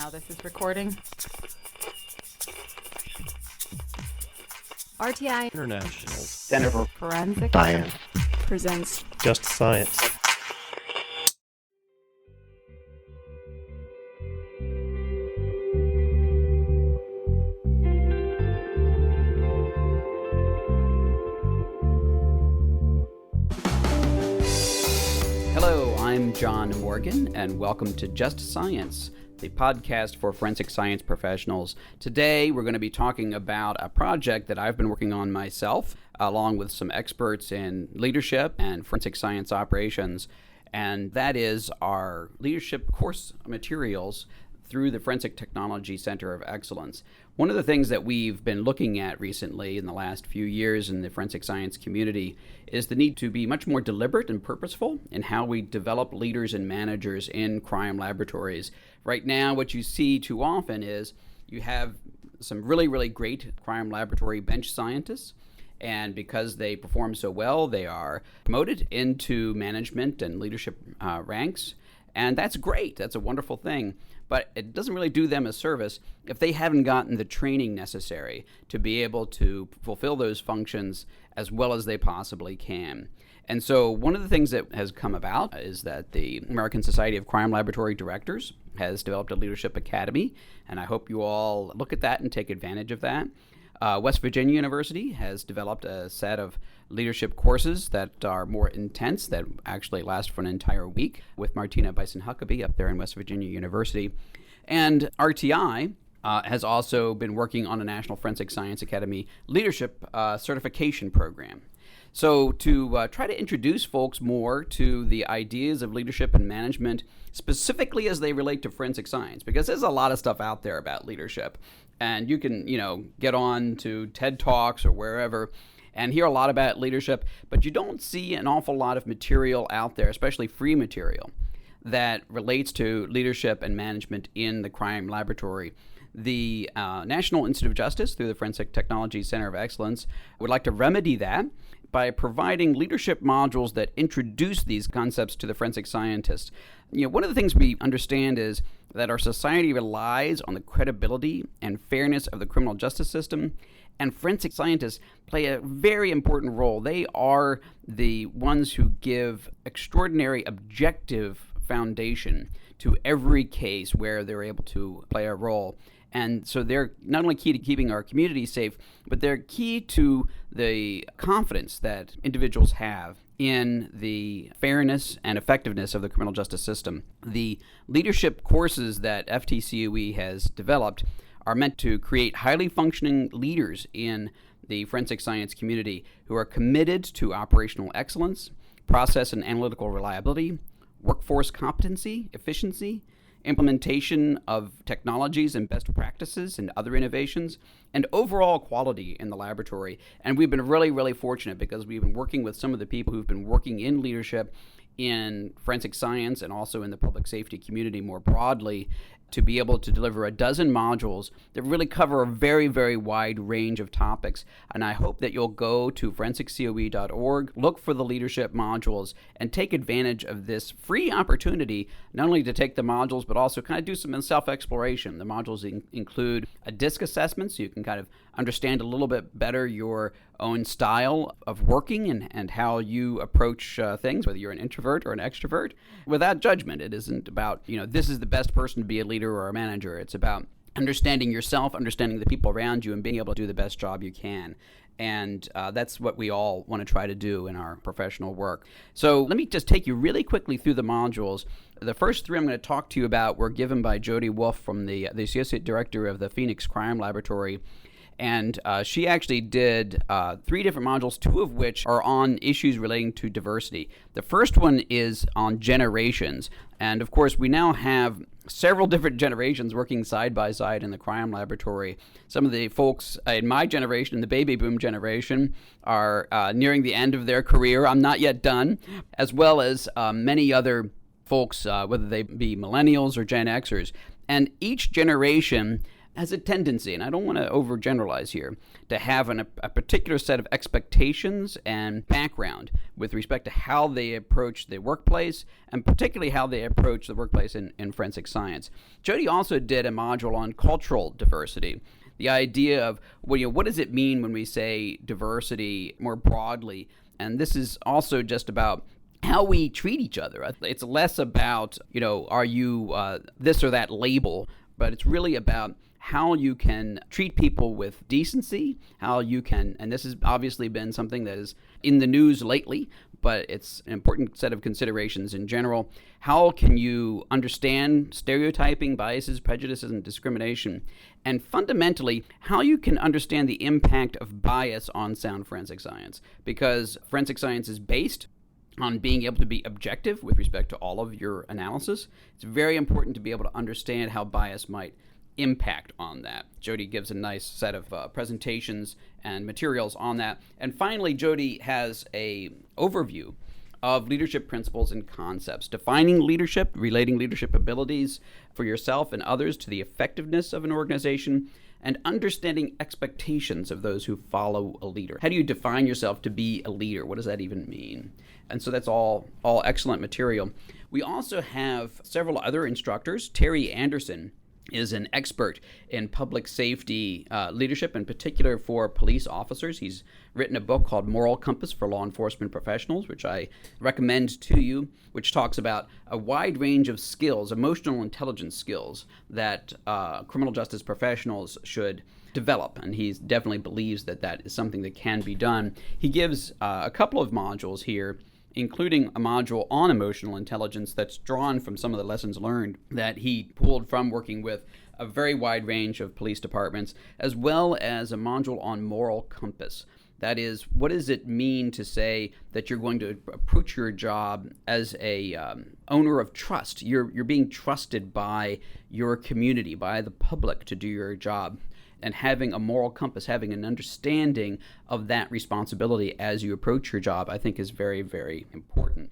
how this is recording. RTI International Center for Forensic Science presents Just Science. Hello, I'm John Morgan, and welcome to Just Science, the podcast for forensic science professionals. Today, we're going to be talking about a project that I've been working on myself, along with some experts in leadership and forensic science operations, and that is our leadership course materials through the Forensic Technology Center of Excellence. One of the things that we've been looking at recently in the last few years in the forensic science community is the need to be much more deliberate and purposeful in how we develop leaders and managers in crime laboratories. Right now, what you see too often is you have some really great crime laboratory bench scientists, and because they perform so well, they are promoted into management and leadership ranks. And that's great. That's a wonderful thing. But it doesn't really do them a service if they haven't gotten the training necessary to be able to fulfill those functions as well as they possibly can. And so one of the things that has come about is that the American Society of Crime Laboratory Directors has developed a leadership academy, and I hope you all look at that and take advantage of that. West Virginia University has developed a set of leadership courses that are more intense, that actually last for an entire week, with Martina Bison-Huckabee up there in West Virginia University. And RTI has also been working on a National Forensic Science Academy leadership certification program. So to try to introduce folks more to the ideas of leadership and management, specifically as they relate to forensic science, because there's a lot of stuff out there about leadership. And you can, get on to TED Talks or wherever and hear a lot about leadership, but you don't see an awful lot of material out there, especially free material, that relates to leadership and management in the crime laboratory. The National Institute of Justice, through the Forensic Technology Center of Excellence, would like to remedy that by providing leadership modules that introduce these concepts to the forensic scientists. One of the things we understand is that our society relies on the credibility and fairness of the criminal justice system, and forensic scientists play a very important role. They are the ones who give extraordinary objective foundation to every case where they're able to play a role. And so they're not only key to keeping our community safe, but they're key to the confidence that individuals have in the fairness and effectiveness of the criminal justice system. The leadership courses that FTCOE has developed are meant to create highly functioning leaders in the forensic science community who are committed to operational excellence, process and analytical reliability, workforce competency, efficiency, implementation of technologies and best practices and other innovations, and overall quality in the laboratory. And we've been really fortunate because we've been working with some of the people who've been working in leadership in forensic science and also in the public safety community more broadly to be able to deliver a dozen modules that really cover a very wide range of topics. And I hope that you'll go to forensiccoe.org, look for the leadership modules, and take advantage of this free opportunity, not only to take the modules, but also kind of do some self-exploration. The modules include a DISC assessment, so you can kind of understand a little bit better your own style of working and how you approach things, whether you're an introvert or an extrovert, without judgment. It isn't about, this is the best person to be a leader or a manager. It's about understanding yourself, understanding the people around you, and being able to do the best job you can. And that's what we all want to try to do in our professional work. So let me just take you really quickly through the modules. The first three I'm going to talk to you about were given by Jody Wolf from the Associate Director of the Phoenix Crime Laboratory. And she actually did 3 different modules, 2 of which are on issues relating to diversity. The first one is on generations. And of course, we now have several different generations working side by side in the crime laboratory. Some of the folks in my generation, the baby boom generation, are nearing the end of their career. I'm not yet done, as well as many other folks, whether they be millennials or Gen Xers. And each generation has a tendency, and I don't want to overgeneralize here, to have a particular set of expectations and background with respect to how they approach the workplace, and particularly how they approach the workplace in forensic science. Jody also did a module on cultural diversity. The idea of, what does it mean when we say diversity more broadly? And this is also just about how we treat each other. It's less about, are you this or that label, but it's really about how you can treat people with decency, how you can, and this has obviously been something that is in the news lately, but it's an important set of considerations in general. How can you understand stereotyping, biases, prejudices, and discrimination? And fundamentally, how you can understand the impact of bias on sound forensic science. Because forensic science is based on being able to be objective with respect to all of your analysis. It's very important to be able to understand how bias might impact on that. Jody gives a nice set of presentations and materials on that. And finally, Jody has a overview of leadership principles and concepts, defining leadership, relating leadership abilities for yourself and others to the effectiveness of an organization, and understanding expectations of those who follow a leader. How do you define yourself to be a leader? What does that even mean? And so that's all excellent material. We also have several other instructors. Terry Anderson is an expert in public safety leadership, in particular for police officers. He's written a book called Moral Compass for Law Enforcement Professionals, which I recommend to you, which talks about a wide range of skills, emotional intelligence skills, that criminal justice professionals should develop. And he definitely believes that that is something that can be done. He gives a couple of modules here, including a module on emotional intelligence that's drawn from some of the lessons learned that he pulled from working with a very wide range of police departments, as well as a module on moral compass. That is, what does it mean to say that you're going to approach your job as a owner of trust? You're being trusted by your community, by the public, to do your job. And having a moral compass, having an understanding of that responsibility as you approach your job, I think is very, very important.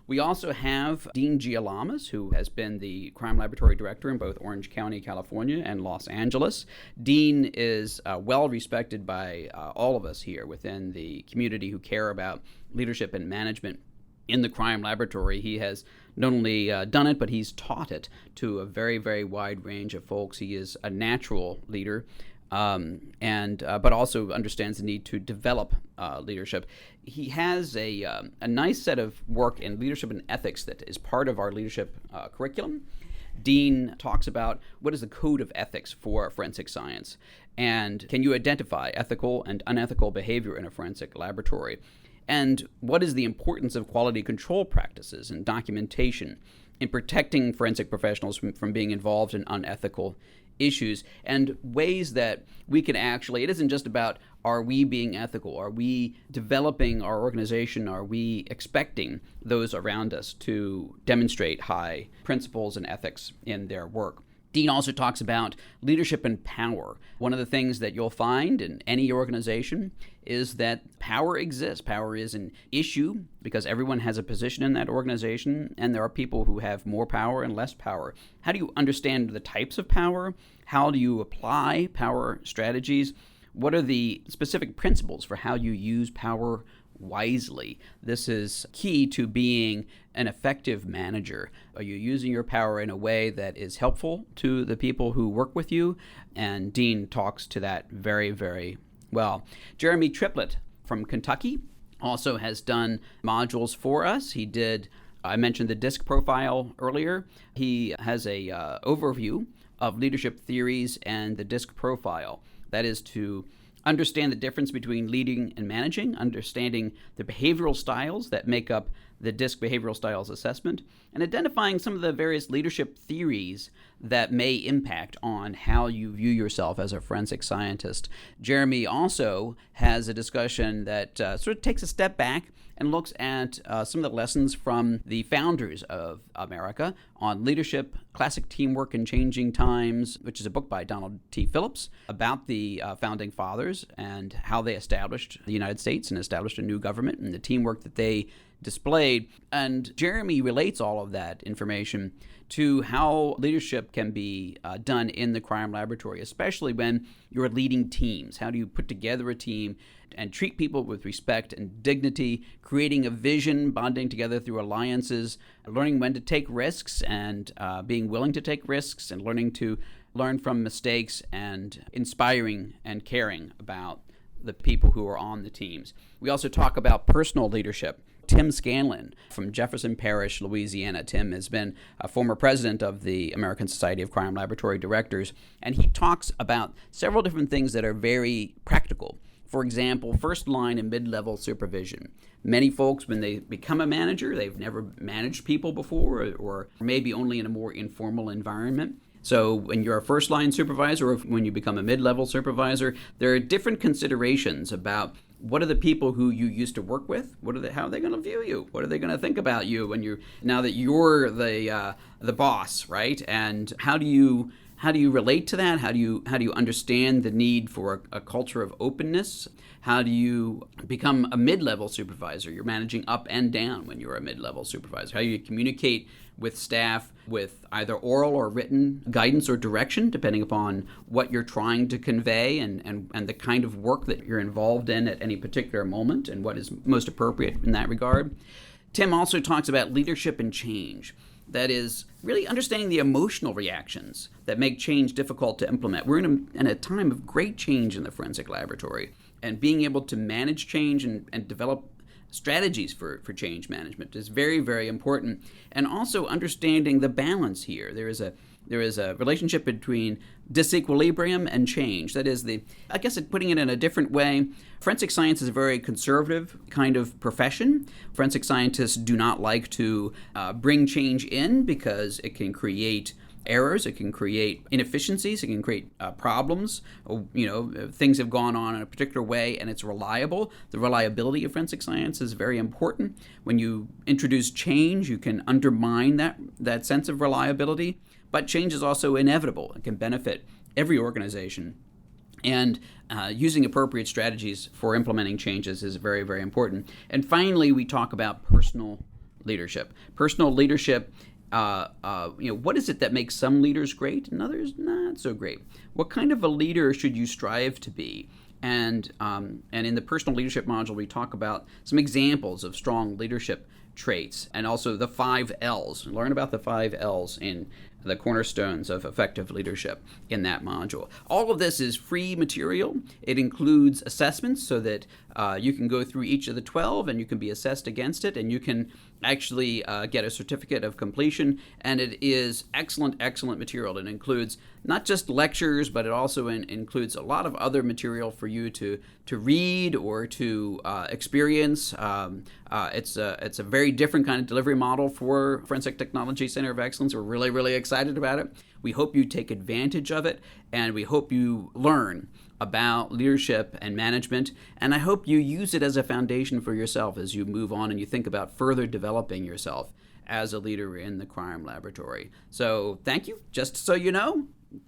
We also have Dean Gialamas, who has been the crime laboratory director in both Orange County, California, and Los Angeles. Dean is well respected by all of us here within the community who care about leadership and management in the crime laboratory. He has not only done it, but he's taught it to a very, very wide range of folks. He is a natural leader. But also understands the need to develop leadership. He has a nice set of work in leadership and ethics that is part of our leadership curriculum. Dean talks about what is the code of ethics for forensic science, and can you identify ethical and unethical behavior in a forensic laboratory, and what is the importance of quality control practices and documentation in protecting forensic professionals from being involved in unethical issues, and ways that we can actually, it isn't just about are we being ethical, are we developing our organization, are we expecting those around us to demonstrate high principles and ethics in their work. Dean also talks about leadership and power. One of the things that you'll find in any organization is that power exists. Power is an issue because everyone has a position in that organization, and there are people who have more power and less power. How do you understand the types of power? How do you apply power strategies? What are the specific principles for how you use power wisely? This is key to being an effective manager. Are you using your power in a way that is helpful to the people who work with you? And Dean talks to that very, very well. Jeremy Triplett from Kentucky also has done modules for us. He did, I mentioned the DISC profile earlier. He has a overview of leadership theories and the DISC profile. That is to understand the difference between leading and managing, understanding the behavioral styles that make up the DISC behavioral styles assessment, and identifying some of the various leadership theories that may impact on how you view yourself as a forensic scientist. Jeremy also has a discussion that sort of takes a step back and looks at some of the lessons from the founders of America on leadership, classic teamwork in changing times, which is a book by Donald T. Phillips about the founding fathers and how they established the United States and established a new government and the teamwork that they displayed. And Jeremy relates all of that information to how leadership can be done in the crime laboratory, especially when you're leading teams. How do you put together a team and treat people with respect and dignity, creating a vision, bonding together through alliances, learning when to take risks and being willing to take risks, and learn from mistakes, and inspiring and caring about the people who are on the teams. We also talk about personal leadership. Tim Scanlon from Jefferson Parish, Louisiana. Tim has been a former president of the American Society of Crime Laboratory Directors, and he talks about several different things that are very practical. For example, first line and mid-level supervision. Many folks, when they become a manager, they've never managed people before, or maybe only in a more informal environment. So when you're a first-line supervisor, or when you become a mid-level supervisor, there are different considerations about what are the people who you used to work with? How are they going to view you? What are they going to think about you now that you're the boss, right? And how do you relate to that? How do you understand the need for a culture of openness? How do you become a mid-level supervisor? You're managing up and down when you're a mid-level supervisor. How do you communicate with staff with either oral or written guidance or direction, depending upon what you're trying to convey and the kind of work that you're involved in at any particular moment, and what is most appropriate in that regard. Tim also talks about leadership and change. That is, really understanding the emotional reactions that make change difficult to implement. We're in a time of great change in the forensic laboratory, and being able to manage change and develop strategies for change management is very, very important. And also understanding the balance here. There is a relationship between disequilibrium and change. That is, I guess putting it in a different way, forensic science is a very conservative kind of profession. Forensic scientists do not like to bring change in because it can create errors, it can create inefficiencies, it can create problems. Things have gone on in a particular way and it's reliable. The reliability of forensic science is very important. When you introduce change, you can undermine that sense of reliability, but change is also inevitable. It can benefit every organization. And using appropriate strategies for implementing changes is very, very important. And finally, we talk about personal leadership. Personal leadership, what is it that makes some leaders great and others not so great? What kind of a leader should you strive to be? And in the personal leadership module, we talk about some examples of strong leadership traits, and also the 5 L's. Learn about the 5 L's in the cornerstones of effective leadership in that module. All of this is free material. It includes assessments so that you can go through each of the 12 and you can be assessed against it, and you can actually get a certificate of completion. And it is excellent, excellent material. It includes not just lectures, but it also includes a lot of other material for you to read or to experience. It's a very different kind of delivery model for Forensic Technology Center of Excellence. We're really, really excited about it. We hope you take advantage of it, and we hope you learn about leadership and management, and I hope you use it as a foundation for yourself as you move on and you think about further developing yourself as a leader in the crime laboratory. So thank you. Just so you know,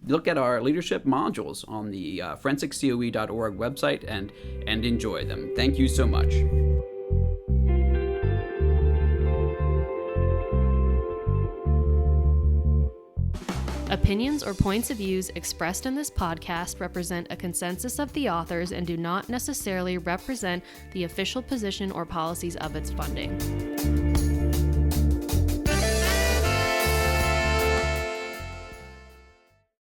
look at our leadership modules on the forensiccoe.org website and enjoy them. Thank you so much. Opinions or points of views expressed in this podcast represent a consensus of the authors and do not necessarily represent the official position or policies of its funding.